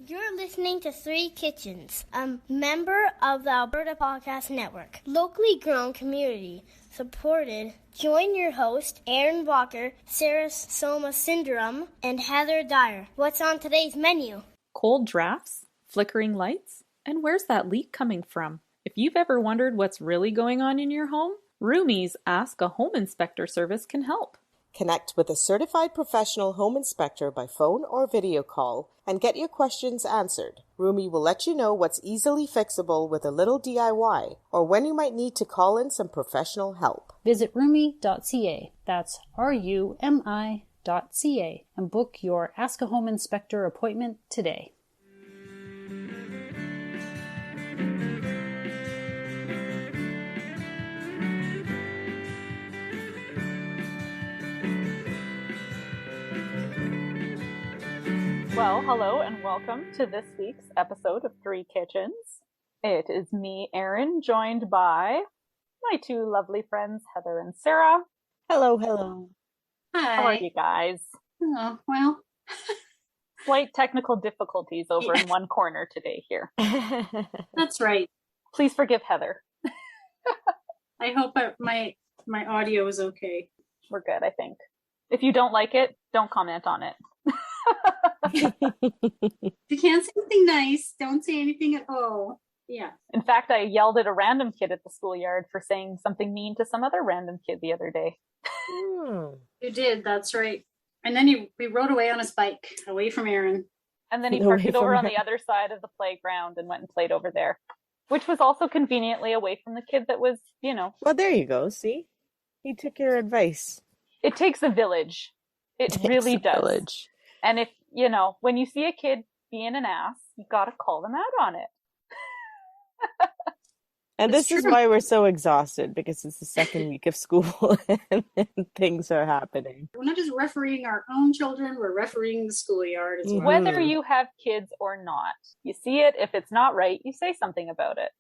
You're listening to Three Kitchens, a member of the Alberta Podcast Network. Locally grown, community supported. Join your host, Erin Walker, Sarah Soma Syndrome, and Heather Dyer. What's on today's menu? Cold drafts, flickering lights, and where's that leak coming from? If you've ever wondered what's really going on in your home, Roomy's Ask a Home Inspector service can help. Connect with a certified professional home inspector by phone or video call and get your questions answered. Roomy will let you know what's easily fixable with a little DIY or when you might need to call in some professional help. Visit roomy.ca, that's RUMI.ca, and book your Ask a Home Inspector appointment today. Well, hello and welcome to this week's episode of Three Kitchens. It is me, Erin, joined by my two lovely friends, Heather and Sarah. Hello, hello. Hi. How are you guys? Oh, well. Slight technical difficulties over in one corner today here. That's right. Please forgive Heather. I hope my audio is okay. We're good, I think. If you don't like it, don't comment on it. If you can't say anything nice, don't say anything at all. Yeah. In fact, I yelled at a random kid at the schoolyard for saying something mean to some other random kid the other day. You did, that's right. And then he rode away on his bike, away from Erin. And then he parked it over on the other side of the playground and went and played over there, which was also conveniently away from the kid that was, Well, there you go, see? He took your advice. It takes a village. It really does. Village. And if, when you see a kid being an ass, you gotta call them out on it. And this is why we're so exhausted, because it's the second week of school and things are happening. We're not just refereeing our own children, we're refereeing the schoolyard as well. Whether you have kids or not, you see it. If it's not right, you say something about it.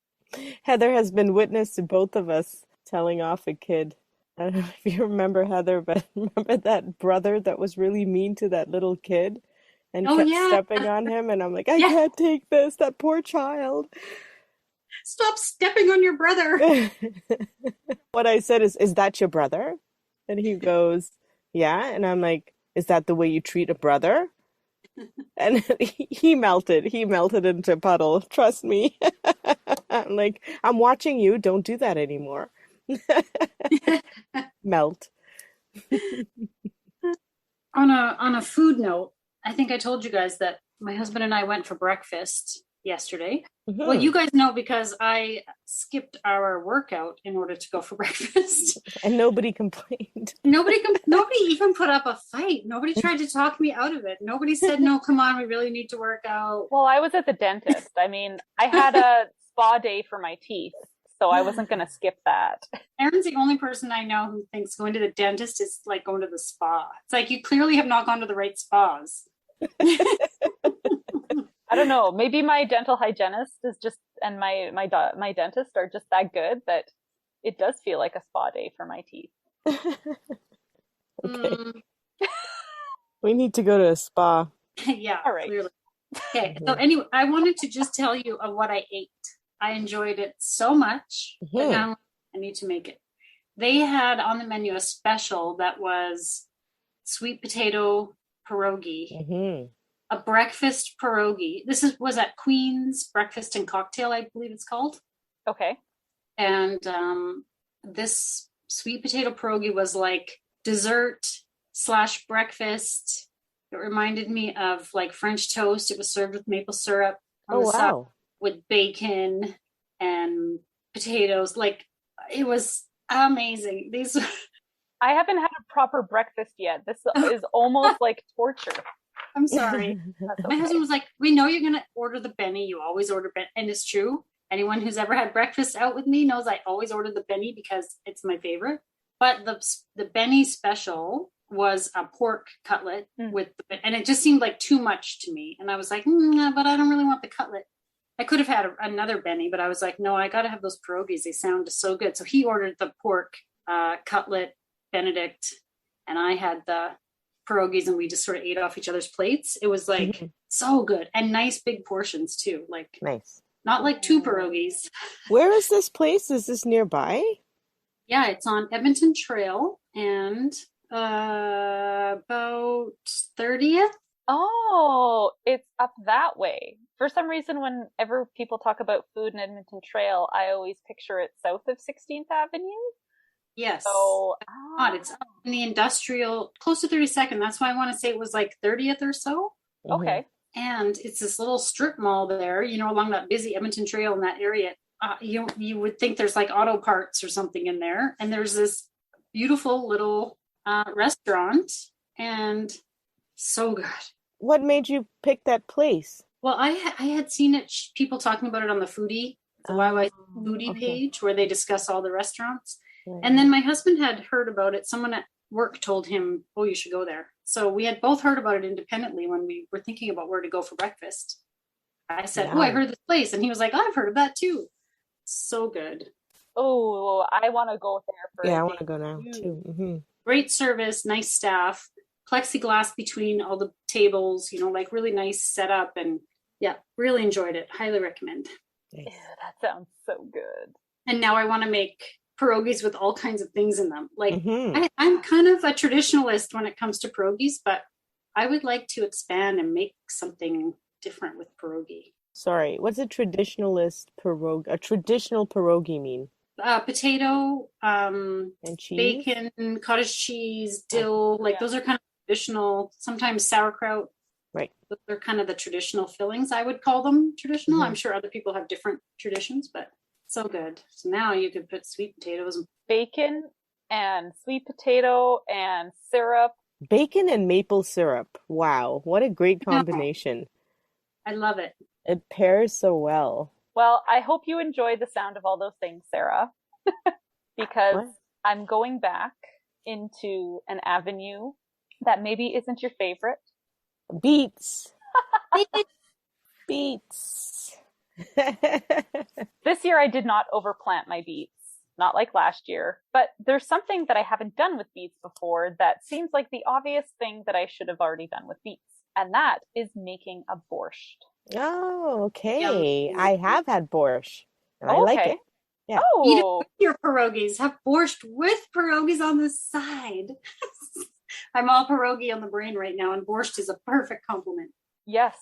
Heather has been witness to both of us telling off a kid. I don't know if you remember, Heather, but remember that brother that was really mean to that little kid and kept stepping on him? And I'm like, I can't take this, that poor child. Stop stepping on your brother. What I said is that your brother? And he goes, yeah. And I'm like, is that the way you treat a brother? And he melted into a puddle. Trust me. I'm like, I'm watching you. Don't do that anymore. Melt. On a food note, I think I told you guys that my husband and I went for breakfast yesterday. Mm-hmm. Well, you guys know because I skipped our workout in order to go for breakfast. And nobody complained. Nobody even put up a fight. Nobody tried to talk me out of it. Nobody said, no, come on, we really need to work out. Well, I was at the dentist. I mean, I had a spa day for my teeth, so I wasn't going to skip that. Erin's the only person I know who thinks going to the dentist is like going to the spa. It's like you clearly have not gone to the right spas. I don't know. Maybe my dental hygienist is just, and my dentist are just that good that it does feel like a spa day for my teeth. Okay. We need to go to a spa. Yeah. All right. Clearly. Okay. So anyway, I wanted to just tell you of what I ate. I enjoyed it so much. But now I need to make it. They had on the menu a special that was sweet potato pierogi. Mm-hmm. A breakfast pierogi. This was at Queen's Breakfast and Cocktail, I believe it's called. Okay. And this sweet potato pierogi was like dessert / breakfast. It reminded me of like French toast. It was served with maple syrup on the side with bacon and potatoes. Like, it was amazing. I haven't had a proper breakfast yet. This is almost like torture. I'm sorry. My husband was like, we know you're going to order the Benny. You always order Benny. And it's true. Anyone who's ever had breakfast out with me knows I always order the Benny because it's my favorite. But the Benny special was a pork cutlet and it just seemed like too much to me. And I was like, but I don't really want the cutlet. I could have had another Benny, but I was like, no, I got to have those pierogies. They sound so good. So he ordered the pork cutlet Benedict, and I had the pierogies and we just sort of ate off each other's plates. It was like so good and nice big portions too. Like Nice. not like 2 pierogies. Where is this place? Is this nearby? Yeah, it's on Edmonton Trail and about 30th. Oh, it's up that way. For some reason, whenever people talk about food in Edmonton Trail, I always picture it south of 16th Avenue. Yes. So, It's up in the industrial, close to 32nd. That's why I want to say it was like 30th or so. Okay. And it's this little strip mall there, along that busy Edmonton Trail in that area. You would think there's like auto parts or something in there. And there's this beautiful little restaurant and so good. What made you pick that place? Well, I had seen it, people talking about it on the foodie, the YY foodie page where they discuss all the restaurants. Right. And then my husband had heard about it. Someone at work told him, oh, you should go there. So we had both heard about it independently when we were thinking about where to go for breakfast. I said, I heard this place. And he was like, I've heard of that too. So good. Oh, I want to go there. I want to go now too. Mm-hmm. Great service, nice staff, plexiglass between all the tables, like really nice setup. And yeah, really enjoyed it. Highly recommend. Yeah, that sounds so good. And now I want to make pierogies with all kinds of things in them. Like I'm kind of a traditionalist when it comes to pierogies, but I would like to expand and make something different with pierogi. Sorry, what's a traditionalist pierogi? A traditional pierogi mean? Potato, and cheese? bacon, cottage cheese, dill. Those are kind of traditional. Sometimes sauerkraut. Right. Those are kind of the traditional fillings. I would call them traditional. I'm sure other people have different traditions, but so good. So now you could put sweet potatoes, bacon and sweet potato and syrup. Bacon and maple syrup. Wow, what a great combination. I love it. It pairs so well. Well, I hope you enjoy the sound of all those things, Sarah, because I'm going back into an avenue that maybe isn't your favorite. Beets. Beets. This year I did not overplant my beets, not like last year, but there's something that I haven't done with beets before that seems like the obvious thing that I should have already done with beets, and that is making a borscht. Oh, okay. I have had borscht, and I like it. Yeah. Oh, your pierogies. Have borscht with pierogies on the side. I'm all pierogi on the brain right now, and borscht is a perfect complement. Yes.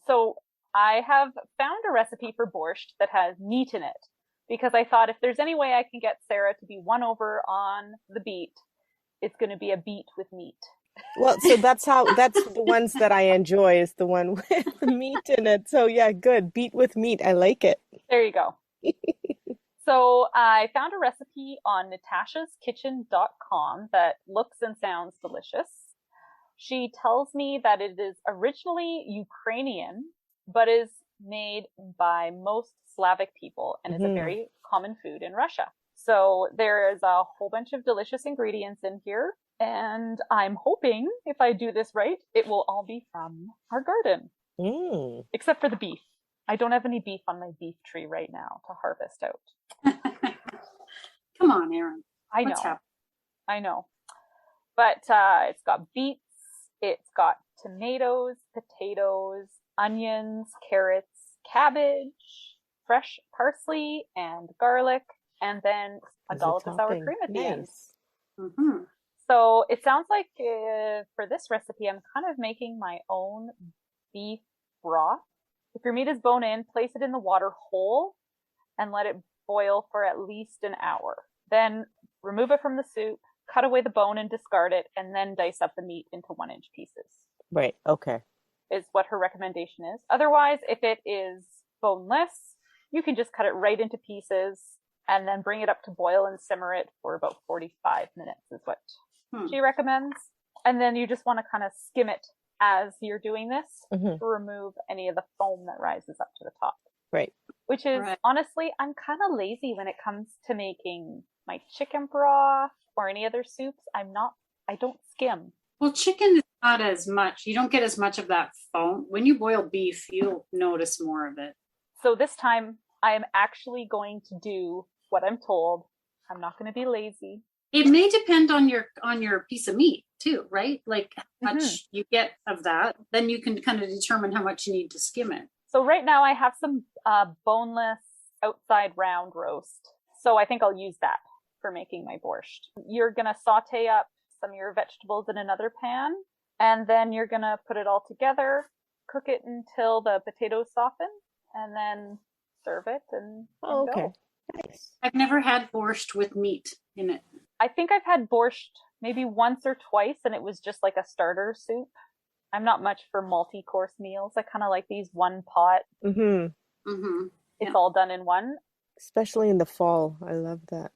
So I have found a recipe for borscht that has meat in it, because I thought if there's any way I can get Sarah to be won over on the beet, it's going to be a beet with meat. Well, so that's the ones that I enjoy is the one with the meat in it. So yeah, good. Beet with meat. I like it. There you go. So I found a recipe on natashaskitchen.com that looks and sounds delicious. She tells me that it is originally Ukrainian, but is made by most Slavic people and is a very common food in Russia. So there is a whole bunch of delicious ingredients in here. And I'm hoping, if I do this right, it will all be from our garden. Except for the beef. I don't have any beef on my beef tree right now to harvest out. Come on, Erin. I know. But it's got beets, it's got tomatoes, potatoes, onions, carrots, cabbage, fresh parsley, and garlic, and then a dollop of sour cream at the end. So it sounds like for this recipe, I'm kind of making my own beef broth. If your meat is bone in, place it in the water whole and let it boil for at least an hour. Then remove it from the soup, cut away the bone and discard it, and then dice up the meat into 1-inch pieces. Right, okay. Is what her recommendation is. Otherwise, if it is boneless, you can just cut it right into pieces and then bring it up to boil and simmer it for about 45 minutes is what she recommends. And then you just want to kind of skim it as you're doing this to remove any of the foam that rises up to the top. Right. Which is, honestly, I'm kind of lazy when it comes to making my chicken broth or any other soups. I don't skim. Well, chicken is not as much. You don't get as much of that foam. When you boil beef, you'll notice more of it. So this time, I am actually going to do what I'm told. I'm not going to be lazy. It may depend on your piece of meat too, right? Like how much you get of that, then you can kind of determine how much you need to skim it. So right now I have some boneless outside round roast. So I think I'll use that for making my borscht. You're going to saute up some of your vegetables in another pan, and then you're going to put it all together, cook it until the potatoes soften, and then serve it and okay. go. Nice. I've never had borscht with meat in it. I think I've had borscht maybe once or twice, and it was just like a starter soup. I'm not much for multi-course meals. I kind of like these one pot. It's all done in one. Especially in the fall. I love that.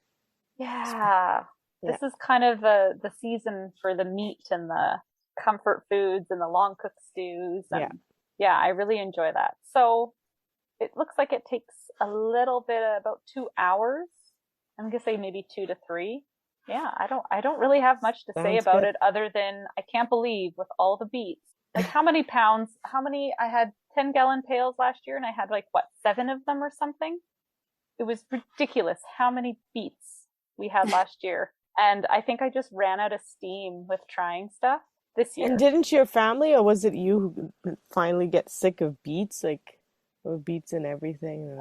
Yeah. This is kind of the season for the meat and the comfort foods and the long cooked stews. And yeah, I really enjoy that. So it looks like it takes a little bit, about 2 hours. I'm going to say maybe 2 to 3. Yeah, I don't really have much to say about it other than I can't believe with all the beets. Like how many pounds, I had 10-gallon pails last year and I had 7 of them or something. It was ridiculous how many beets we had last year. And I think I just ran out of steam with trying stuff this year. And didn't your family, or was it you who finally get sick of beets? With beets and everything?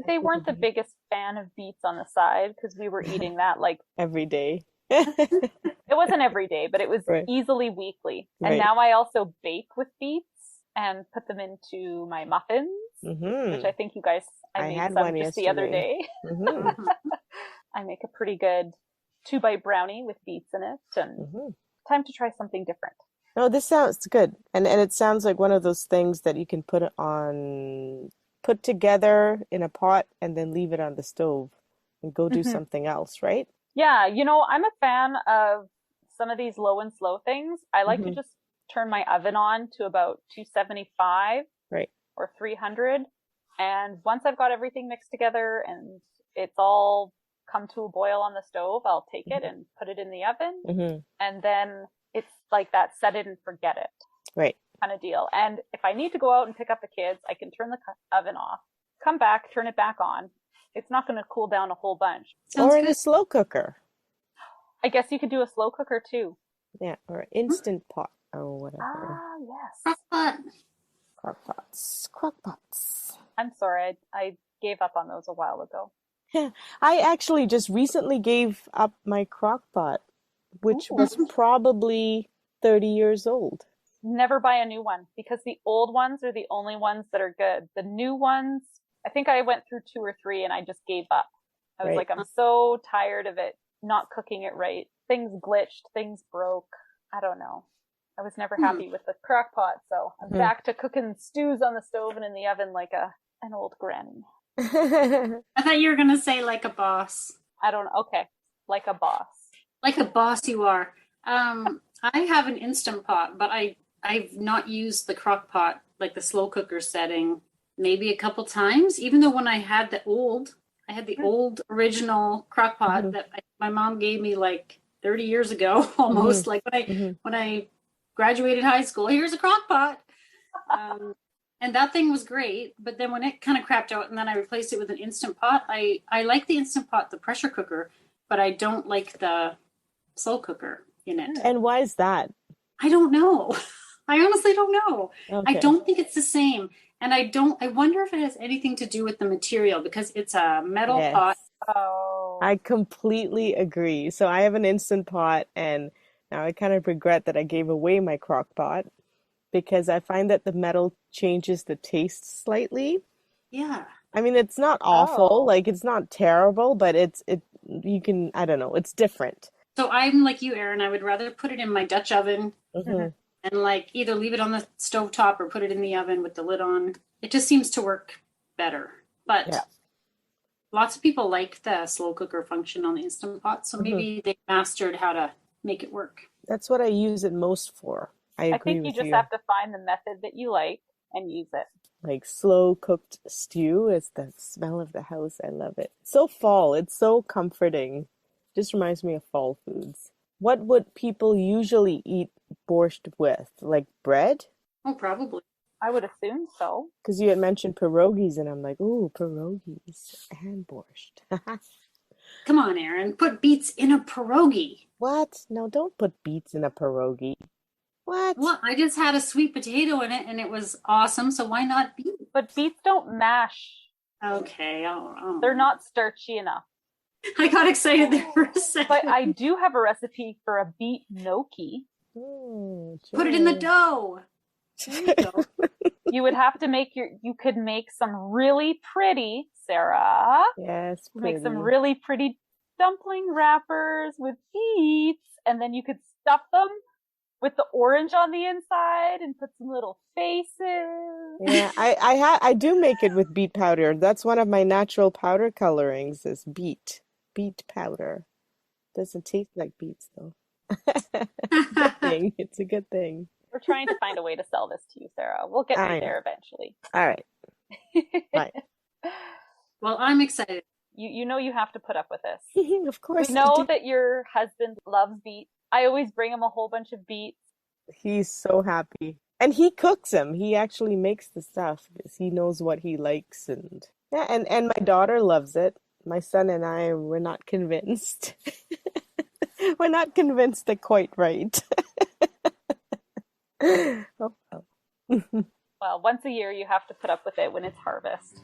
They weren't the biggest fan of beets on the side because we were eating that every day. It wasn't every day, but it was easily weekly. And now I also bake with beets and put them into my muffins, which I think you guys, I made some just the other day. I make a pretty good 2-bite brownie with beets in it, and time to try something different. No, this sounds good. And it sounds like one of those things that you can put together in a pot and then leave it on the stove and go do something else, right? Yeah, I'm a fan of some of these low and slow things. I like to just turn my oven on to about 275 or 300. And once I've got everything mixed together and it's all come to a boil on the stove, I'll take it and put it in the oven. And then it's like that set it and forget it kind of deal. And if I need to go out and pick up the kids, I can turn the oven off, come back, turn it back on. It's not going to cool down a whole bunch. Or in a slow cooker. I guess you could do a slow cooker too. Yeah, or an instant pot or whatever. Ah, yes. Crock-pots. I'm sorry, I gave up on those a while ago. I actually just recently gave up my crock pot, which was probably 30 years old. Never buy a new one because the old ones are the only ones that are good. The new ones, I think I went through 2 or 3 and I just gave up. I was like, I'm so tired of it not cooking it right. Things glitched, things broke. I don't know. I was never happy with the crock pot, so I'm back to cooking stews on the stove and in the oven like an old granny. I thought you were going to say like a boss. Okay. Like a boss. Like a boss you are. I have an Instant Pot, but I've not used the crock pot, like the slow cooker setting, maybe a couple times, even though when I had the old original crock pot that my mom gave me like 30 years ago, almost like when I graduated high school, here's a crock pot. And that thing was great, but then when it kind of crapped out and then I replaced it with an Instant Pot, I like the Instant Pot, the pressure cooker, but I don't like the slow cooker in it. And why is that? I don't know. I honestly don't know. Okay. I don't think it's the same. And I wonder if it has anything to do with the material because it's a metal pot. Oh. I completely agree. So I have an Instant Pot and now I kind of regret that I gave away my crock pot because I find that the metal changes the taste slightly. Yeah. I mean, it's not awful, like it's not terrible, but you can, I don't know, it's different. So I'm like you, Erin. I would rather put it in my Dutch oven and like either leave it on the stovetop or put it in the oven with the lid on. It just seems to work better. But lots of people like the slow cooker function on the Instant Pot, so maybe they mastered how to make it work. That's what I use it most for. I think you just have to find the method that you like and use it. Like slow cooked stew is the smell of the house. I love it. So fall. It's so comforting. Just reminds me of fall foods. What would people usually eat borscht with? Like bread? Oh, probably. I would assume so. Because you had mentioned pierogies, and I'm like, ooh, pierogies and borscht. Come on, Erin. Put beets in a pierogi. What? No, don't put beets in a pierogi. What? Well, I just had a sweet potato in it and it was awesome. So why not beets? But beets don't mash. Okay. They're not starchy enough. I got excited there for a second. But I do have a recipe for a beet gnocchi. Put it in the dough. There you go. You would have to you could make some really pretty, Sarah. Yes, Make some really pretty dumpling wrappers with beets, and then you could stuff them with the orange on the inside and put some little faces. Yeah, I do make it with beet powder. That's one of my natural powder colorings is beet powder. Doesn't taste like beets though. Good thing. It's a good thing. We're trying to find a way to sell this to you, Sarah. We'll get you there eventually. All right. Bye. Well, I'm excited. You know you have to put up with this. Of course. We know that your husband loves beets. I always bring him a whole bunch of beets. He's so happy. And he cooks them. He actually makes the stuff because he knows what he likes. And my daughter loves it. My son and I, we're not convinced. We're not convinced they're quite right. Oh. Well, once a year you have to put up with it when it's harvest.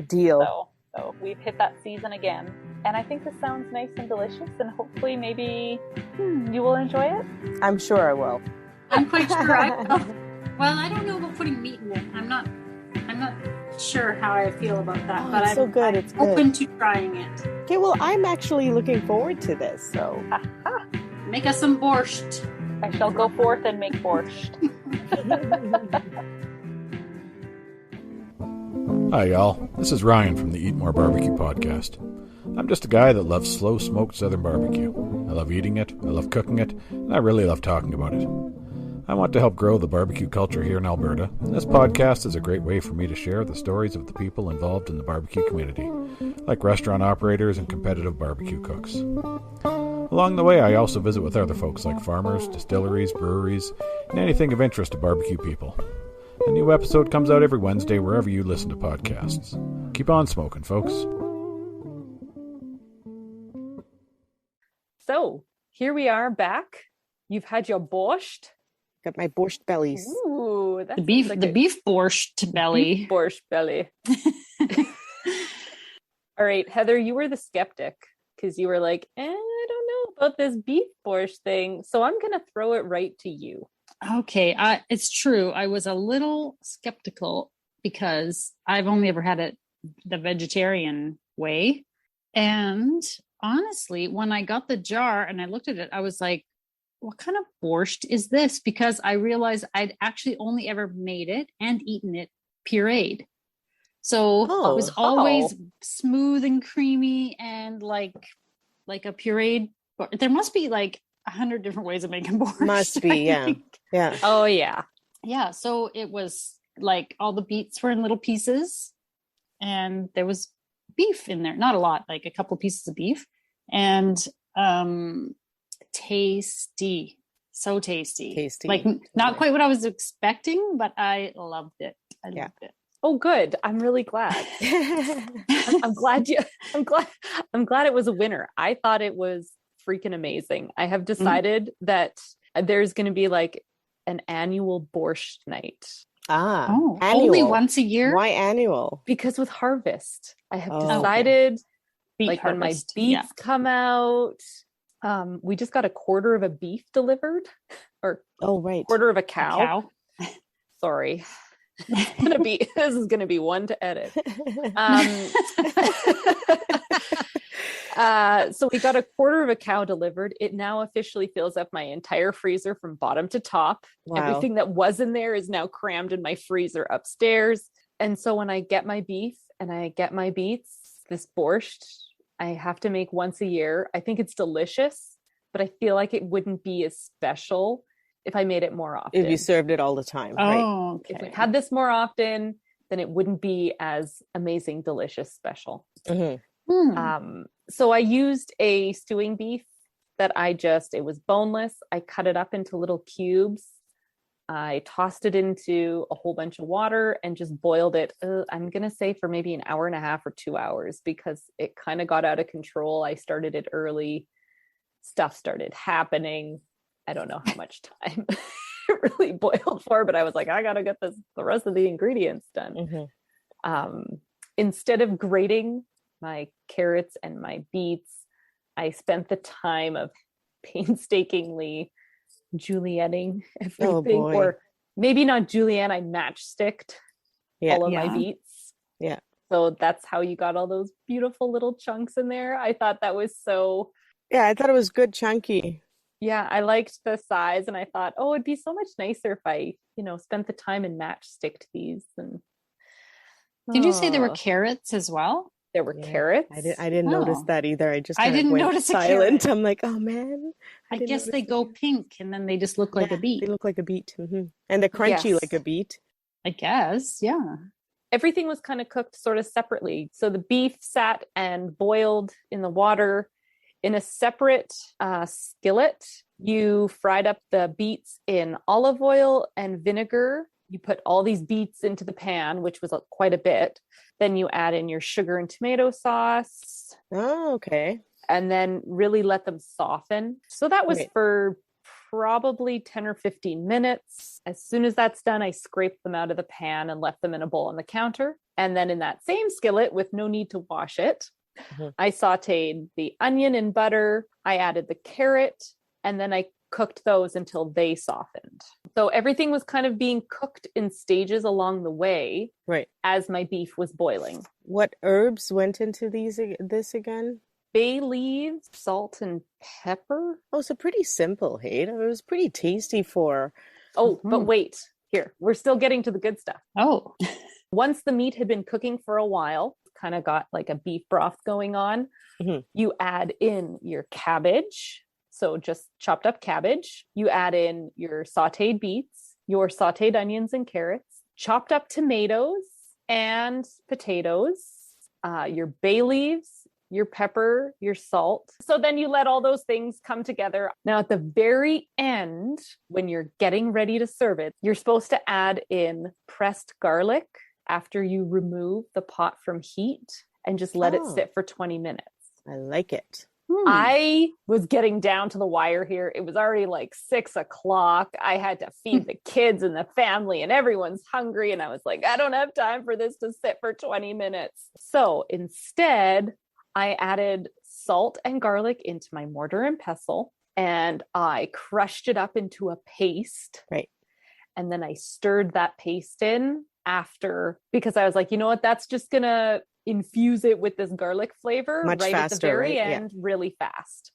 Deal. So we've hit that season again. And I think this sounds nice and delicious, and hopefully maybe you will enjoy it. I'm sure I will. I'm quite sure I will. Well, I don't know about putting meat in it. I'm not sure how I feel about that, but it's so good. It's open good. to trying it. Okay, well, I'm actually looking forward to this. So make us some borscht. I shall go forth and make borscht. Hi, y'all. This is Ryan from the Eat More Barbecue podcast. I'm just a guy that loves slow smoked southern barbecue. I love eating it, I love cooking it, and I really love talking about it. I want to help grow the barbecue culture here in Alberta, and this podcast is a great way for me to share the stories of the people involved in the barbecue community, like restaurant operators and competitive barbecue cooks. Along the way, I also visit with other folks like farmers, distilleries, breweries, and anything of interest to barbecue people. A new episode comes out every Wednesday wherever you listen to podcasts. Keep on smoking, folks. So, here we are back. You've had your borscht. got my borscht bellies. Ooh, the beef borscht belly. Beef borscht belly. All right, Heather, you were the skeptic because you were like, I don't know about this beef borscht thing. So I'm going to throw it right to you. Okay, it's true. I was a little skeptical because I've only ever had it the vegetarian way. And honestly, when I got the jar and I looked at it, I was like, what kind of borscht is this? Because I realized I'd actually only ever made it and eaten it pureed. So it was always smooth and creamy and like a pureed. There must be like 100 different ways of making borscht. Must be, yeah. Yeah. Oh, yeah. Yeah. So it was like all the beets were in little pieces and there was beef in there. Not a lot, like a couple of pieces of beef. And tasty. So tasty. Like not quite what I was expecting, but I loved it. I loved it. Oh, good. I'm really glad. I'm glad it was a winner. I thought it was freaking amazing. I have decided that there's going to be like an annual borscht night. Only once a year? Why annual? Because with harvest, I have decided like when my beets come out, we just got a quarter of a beef delivered or quarter of a cow. Sorry. This is gonna be one to edit. So we got a quarter of a cow delivered. It now officially fills up my entire freezer from bottom to top. Wow. Everything that was in there is now crammed in my freezer upstairs. And so when I get my beef and I get my beets, this borscht, I have to make once a year. I think it's delicious, but I feel like it wouldn't be as special if I made it more often. If you served it all the time. Right? Okay. If we had this more often, then it wouldn't be as amazing, delicious, special. Mm-hmm. So I used a stewing beef that it was boneless. I cut it up into little cubes. I tossed it into a whole bunch of water and just boiled it. I'm going to say for maybe an hour and a half or 2 hours because it kind of got out of control. I started it early. Stuff started happening. I don't know how much time it really boiled for, but I was like, I got to get the rest of the ingredients done. Instead of grating my carrots and my beets, I spent the time of painstakingly julienning everything, or maybe not julienne, I matchsticked all of my beets. Yeah. So that's how you got all those beautiful little chunks in there. I thought that was so... Yeah, I thought it was good chunky. Yeah, I liked the size, and I thought, oh, it'd be so much nicer if I, spent the time and matchsticked these. And did you say there were carrots as well? There were carrots. I didn't notice that either. I didn't went notice silent. I'm like, oh man. I guess they go pink and then they just look like a beet. They look like a beet. And they're crunchy like a beet. I guess, yeah. Everything was kind of cooked sort of separately. So the beef sat and boiled in the water. In a separate skillet, you fried up the beets in olive oil and vinegar. You put all these beets into the pan, which was quite a bit. Then you add in your sugar and tomato sauce. Oh, okay. And then really let them soften. So that was for probably 10 or 15 minutes. As soon as that's done, I scraped them out of the pan and left them in a bowl on the counter. And then in that same skillet, with no need to wash it, I sauteed the onion in butter. I added the carrot, and then I cooked those until they softened. So everything was kind of being cooked in stages along the way, as my beef was boiling. What herbs went into this again? Bay leaves, salt, and pepper. Oh, so pretty simple, hey? It was pretty tasty for... Oh, but wait. Here, we're still getting to the good stuff. Oh. Once the meat had been cooking for a while, kind of got like a beef broth going on, you add in your cabbage. So just chopped up cabbage. You add in your sauteed beets, your sauteed onions and carrots, chopped up tomatoes and potatoes, your bay leaves, your pepper, your salt. So then you let all those things come together. Now at the very end, when you're getting ready to serve it, you're supposed to add in pressed garlic after you remove the pot from heat and just let it sit for 20 minutes. I like it. I was getting down to the wire here. It was already like 6 o'clock. I had to feed the kids and the family and everyone's hungry. And I was like, I don't have time for this to sit for 20 minutes. So instead, I added salt and garlic into my mortar and pestle, and I crushed it up into a paste. Right. And then I stirred that paste in after, because I was like, you know what, that's just going to infuse it with this garlic flavor much right faster, at the very end, really fast.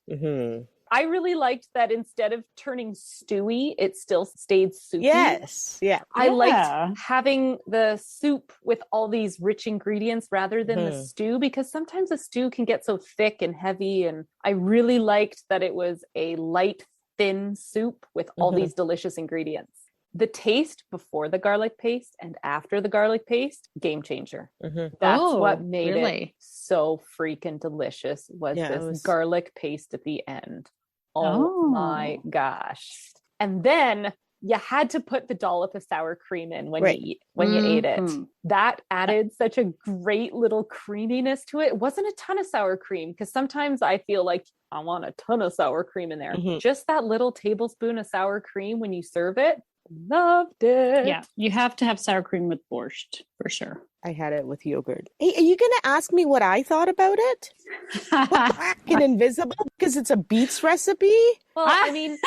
I really liked that instead of turning stewy, it still stayed soupy. Yes. Yeah. I liked having the soup with all these rich ingredients rather than the stew, because sometimes a stew can get so thick and heavy. And I really liked that it was a light, thin soup with all these delicious ingredients. The taste before the garlic paste and after the garlic paste, game changer. That's what made it so freaking delicious, was this garlic paste at the end. Oh my gosh. And then you had to put the dollop of sour cream in when you ate it. That added such a great little creaminess to it. It wasn't a ton of sour cream, because sometimes I feel like I want a ton of sour cream in there. Just that little tablespoon of sour cream when you serve it. Loved it. Yeah, you have to have sour cream with borscht for sure. I had it with yogurt. Hey, are you going to ask me what I thought about it? Black and invisible because it's a Beets recipe? Well, I mean,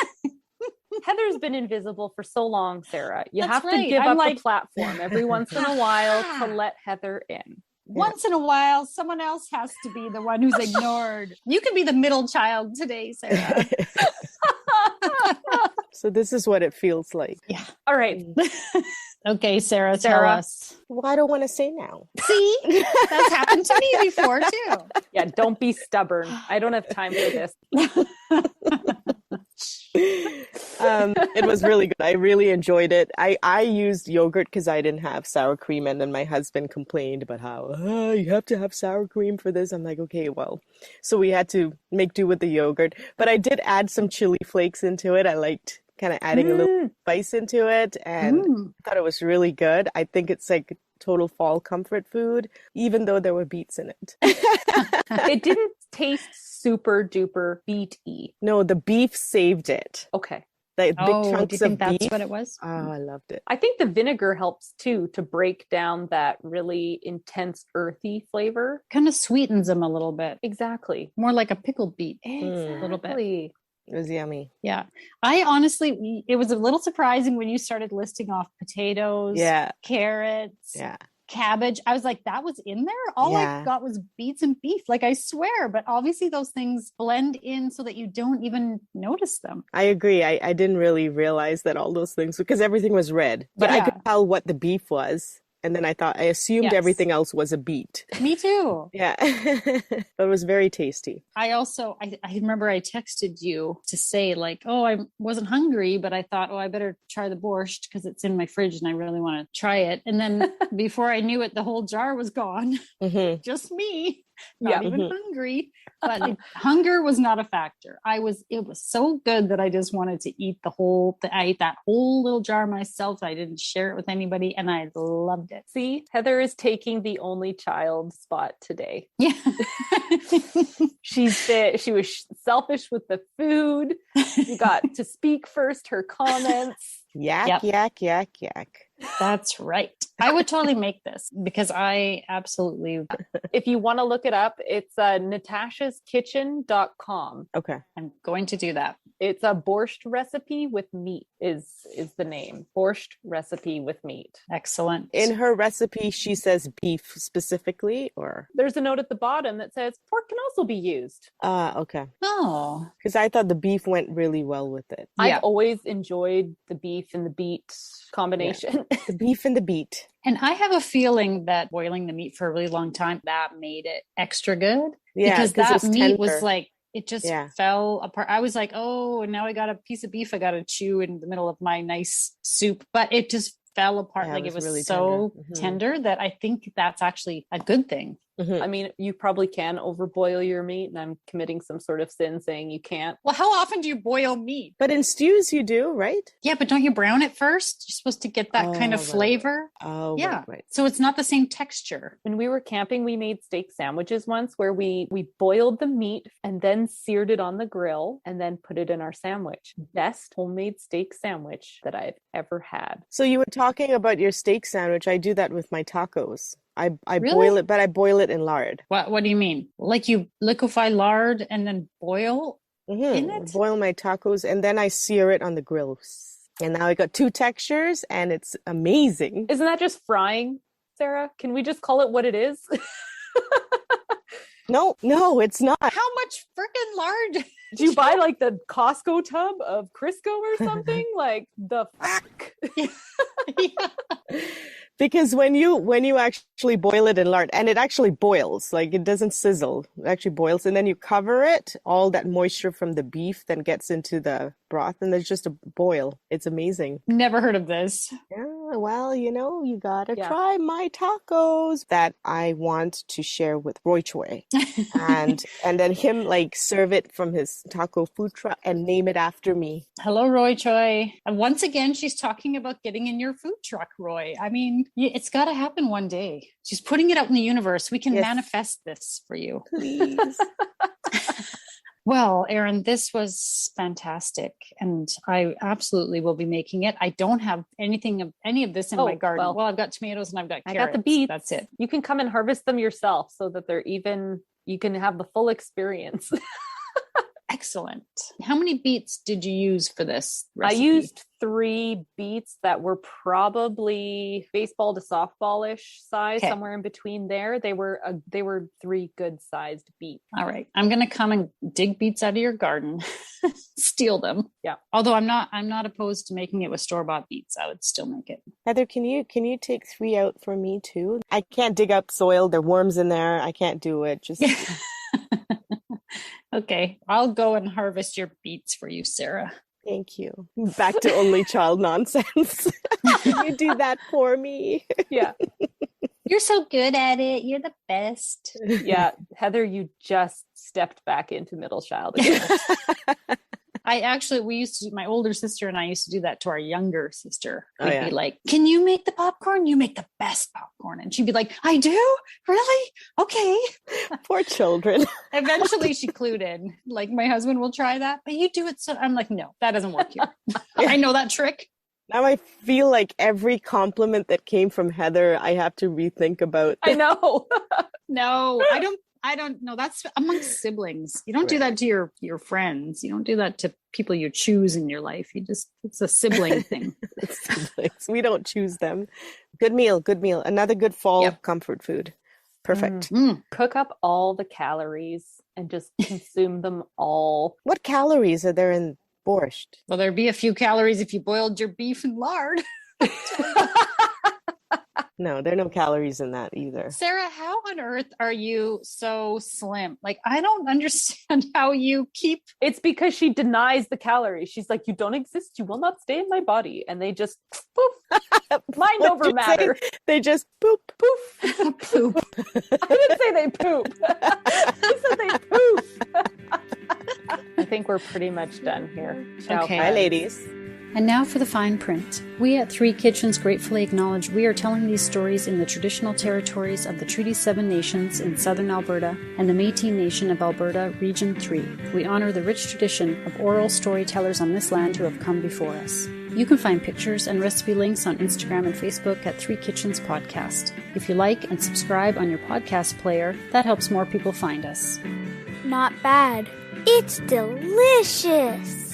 Heather's been invisible for so long, Sarah. You That's have to right. give I'm up like... the platform every once in a while to let Heather in. Once in a while, someone else has to be the one who's ignored. You could be the middle child today, Sarah. So this is what it feels like. Yeah. All right. Okay, Sarah, tell us. Well, I don't want to say now. See? That's happened to me before, too. Yeah, don't be stubborn. I don't have time for this. It was really good. I really enjoyed it. I used yogurt because I didn't have sour cream, and then my husband complained about how you have to have sour cream for this. I'm like, okay, well, so we had to make do with the yogurt, but I did add some chili flakes into it. I liked kind of adding a little spice into it. And I thought it was really good. I think it's like total fall comfort food, even though there were beets in it. It didn't taste super duper beet-y. No, the beef saved it. Okay. Like big chunks do you think of that's beef. what it was? Oh, I loved it. I think the vinegar helps too to break down that really intense earthy flavor. Kind of sweetens them a little bit. Exactly. More like a pickled beet. Exactly. A little bit. It was yummy. Yeah. I honestly, it was a little surprising when you started listing off potatoes, carrots, cabbage. I was like, that was in there? All I got was beets and beef. Like, I swear. But obviously those things blend in so that you don't even notice them. I agree. I didn't really realize that all those things, because everything was red. But I could tell what the beef was. And then I assumed everything else was a beet. Me too. Yeah. But it was very tasty. I remember I texted you to say like, oh, I wasn't hungry, but I thought, oh, I better try the borscht because it's in my fridge and I really want to try it. And then before I knew it, the whole jar was gone. Just me. Not even hungry, but hunger was not a factor. It was so good that I just wanted to eat I ate that whole little jar myself. I didn't share it with anybody and I loved it. See, Heather is taking the only child spot today. Yeah. She was selfish with the food. She got to speak first, her comments. Yak. That's right. I would totally make this because I absolutely. If you want to look it up, it's natashaskitchen.com. Okay. I'm going to do that. It's a borscht recipe with meat is the name. Borscht recipe with meat. Excellent. In her recipe, she says beef specifically, or? There's a note at the bottom that says pork can also be used. Okay. Oh. Because I thought the beef went really well with it. I've always enjoyed the beef and the beet combination. Yeah. The beef and the beet. And I have a feeling that boiling the meat for a really long time, that made it extra good. Yeah, because that meat tender. was like, it just fell apart. I was like, oh, now I got a piece of beef I got to chew in the middle of my nice soup. But it just fell apart. Like it was really so tender that I think that's actually a good thing. I mean, you probably can overboil your meat, and I'm committing some sort of sin saying you can't. Well, how often do you boil meat? But in stews you do, right? Yeah, but don't you brown it first? You're supposed to get that kind of flavor. Oh, yeah. Right. So it's not the same texture. When we were camping, we made steak sandwiches once where we boiled the meat and then seared it on the grill and then put it in our sandwich. Best homemade steak sandwich that I've ever had. So you were talking about your steak sandwich. I do that with my tacos. I Really? boil it, but I boil it in lard. What do you mean? Like you liquefy lard and then boil in it? Boil my tacos and then I sear it on the grill. And now I got two textures and it's amazing. Isn't that just frying, Sarah? Can we just call it what it is? No, it's not. How much freaking lard? Do you buy like the Costco tub of Crisco or something? Like the fuck? Yeah. Because when you actually boil it in lard, and it actually boils, like it doesn't sizzle, it actually boils, and then you cover it, all that moisture from the beef then gets into the broth, and there's just a boil. It's amazing. Never heard of this. Yeah, well, you gotta try my tacos that I want to share with Roy Choi, and then him like serve it from his taco food truck and name it after me. Hello, Roy Choi. And once again, she's talking about getting in your food truck, Roy. I mean, it's got to happen one day. She's putting it out in the universe. We can manifest this for you. Please. Well, Erin, this was fantastic. And I absolutely will be making it. I don't have any of this in my garden. Well, I've got tomatoes and I've got carrots. I got the beets. That's it. You can come and harvest them yourself so that you can have the full experience. Excellent. How many beets did you use for this recipe? I used 3 beets that were probably baseball to softball-ish size, somewhere in between there. They were 3 good sized beets. All right. I'm going to come and dig beets out of your garden, steal them. Yeah. Although I'm not opposed to making it with store-bought beets. I would still make it. Heather, can you take 3 out for me too? I can't dig up soil. There are worms in there. I can't do it. Just Okay, I'll go and harvest your beets for you, Sarah. Thank you. Back to only child nonsense. Can you do that for me? Yeah. You're so good at it. You're the best. Yeah, Heather, you just stepped back into middle child again. My older sister and I used to do that to our younger sister. We'd be like, can you make the popcorn? You make the best popcorn. And she'd be like, I do? Really? Okay. Poor children. Eventually she clued in. Like, my husband will try that, but you do it. So I'm like, no, that doesn't work here. I know that trick. Now I feel like every compliment that came from Heather, I have to rethink about. I know. No, I don't know. That's amongst siblings. You don't do that to your friends. You don't do that to people you choose in your life. It's a sibling thing. Siblings. We don't choose them. Good meal. Another good fall comfort food. Perfect. Cook up all the calories and just consume them all. What calories are there in borscht? Well, there'd be a few calories if you boiled your beef in lard. No, there are no calories in that either. Sarah, how on earth are you so slim? Like, I don't understand how you keep... It's because she denies the calories. She's like, you don't exist. You will not stay in my body. And they just poof. Mind over matter. They just poop. Poof. Poop. I didn't say they poop. I said they poof. I think we're pretty much done here. Okay. Bye, ladies. And now for the fine print. We at Three Kitchens gratefully acknowledge we are telling these stories in the traditional territories of the Treaty 7 nations in southern Alberta and the Métis Nation of Alberta, Region 3. We honor the rich tradition of oral storytellers on this land who have come before us. You can find pictures and recipe links on Instagram and Facebook at Three Kitchens Podcast. If you like and subscribe on your podcast player, that helps more people find us. Not bad. It's delicious.